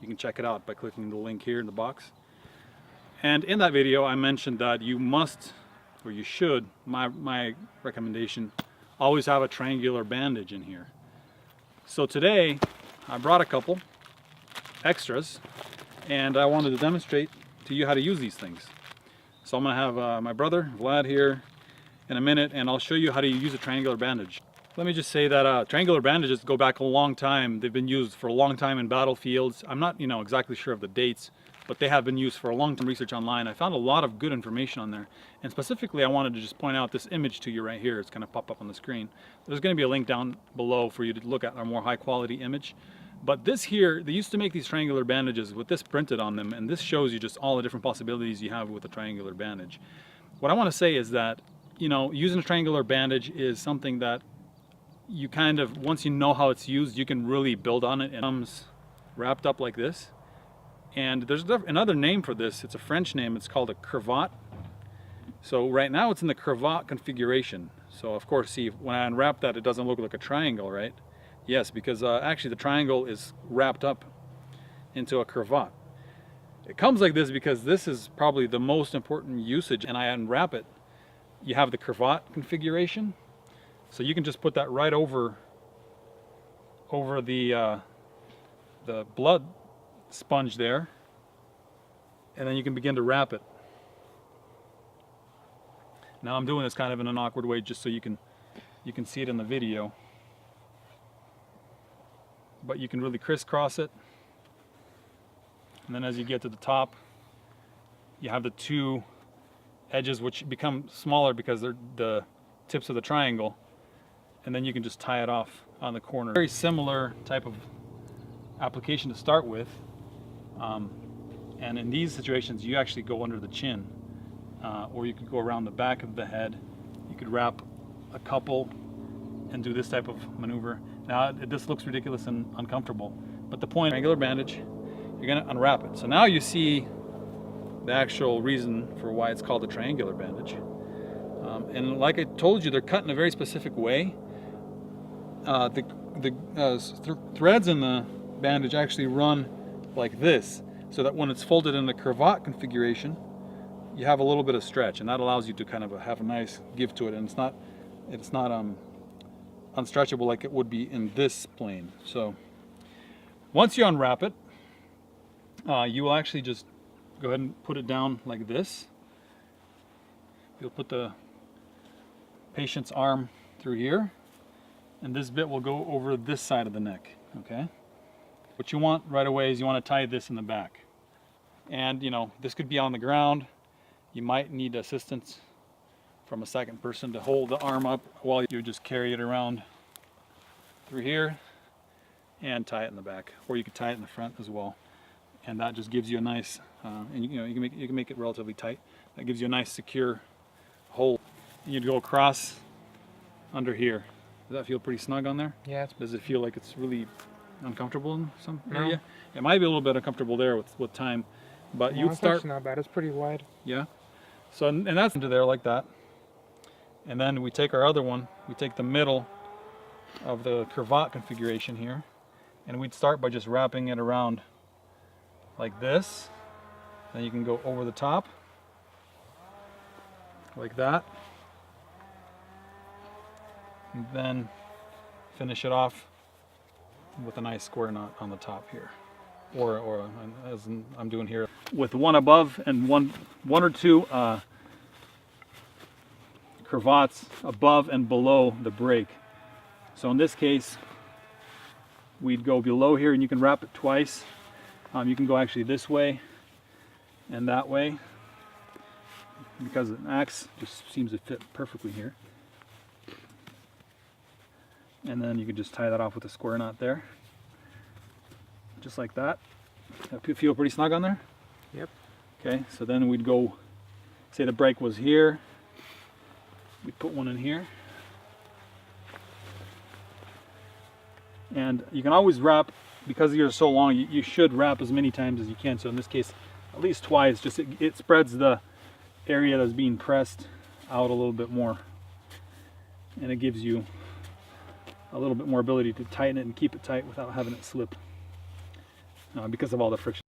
You can check it out by clicking the link here in the box. And in that video I mentioned that you must, or you should, my recommendation, always have a triangular bandage in here. So today I brought a couple extras and I wanted to demonstrate to you how to use these things. So I'm going to have my brother Vlad here in a minute, and I'll show you how to use a triangular bandage. Let me just say that triangular bandages go back a long time. They've been used for a long time in battlefields. I'm not exactly sure of the dates, but they have been used for a long time. Research online, I found a lot of good information on there, and specifically I wanted to just point out this image to you right here. It's going to pop up on the screen. There's going to be a link down below for you to look at a more high quality image. But this here, they used to make these triangular bandages with this printed on them, and this shows you just all the different possibilities you have with a triangular bandage. What I want to say is that, using a triangular bandage is something that you kind of, once you know how it's used, you can really build on it. It comes wrapped up like this. And there's another name for this. It's a French name. It's called a cravat. So right now it's in the cravat configuration. So of course, see, when I unwrap that, it doesn't look like a triangle, right? Yes, because actually the triangle is wrapped up into a cravat. It comes like this because this is probably the most important usage, and I unwrap it. You have the cravat configuration, so you can just put that right over the blood sponge there, and then you can begin to wrap it. Now I'm doing this kind of in an awkward way just so you can see it in the video. But you can really crisscross it, and then as you get to the top, you have the two edges which become smaller because they're the tips of the triangle, and then you can just tie it off on the corner. Very similar type of application to start with, and in these situations you actually go under the chin, or you could go around the back of the head. You could wrap a couple and do this type of maneuver. Now this looks ridiculous and uncomfortable, but the point, triangular bandage, you're going to unwrap it. So now you see the actual reason for why it's called a triangular bandage. And like I told you, they're cut in a very specific way. The threads in the bandage actually run like this, so that when it's folded in the cravat configuration, you have a little bit of stretch, and that allows you to kind of have a nice give to it, and it's not unstretchable like it would be in this plane. So once you unwrap it, you will actually just go ahead and put it down like this. You'll put the patient's arm through here, and this bit will go over this side of the neck. Okay, what you want right away is you want to tie this in the back, and this could be on the ground. You might need assistance from a second person to hold the arm up while you just carry it around through here and tie it in the back, or you could tie it in the front as well, and that just gives you a nice and you can make it relatively tight. That gives you a nice secure hold. You'd go across under here. Does that feel pretty snug on there? Yeah. Does it feel like it's really uncomfortable in some area? It might be a little bit uncomfortable there with time, but No, you'd start. it's not bad. It's pretty wide. Yeah. So and that's into there like that. And then we take our other one, we take the middle of the cravat configuration here, and we'd start by just wrapping it around like this. Then you can go over the top, like that, and then finish it off with a nice square knot on the top here. Or as I'm doing here, with one above and one or two cravats above and below the break. So in this case, we'd go below here, and you can wrap it twice. You can go actually this way and that way, because an axe just seems to fit perfectly here. And then you can just tie that off with a square knot there, just like that. That feel pretty snug on there? Yep. Okay, so then we'd go, say the break was here, we'd put one in here. And you can always wrap, because you're so long, you should wrap as many times as you can. So in this case, at least twice, just it spreads the area that's being pressed out a little bit more. And it gives you a little bit more ability to tighten it and keep it tight without having it slip. because of all the friction.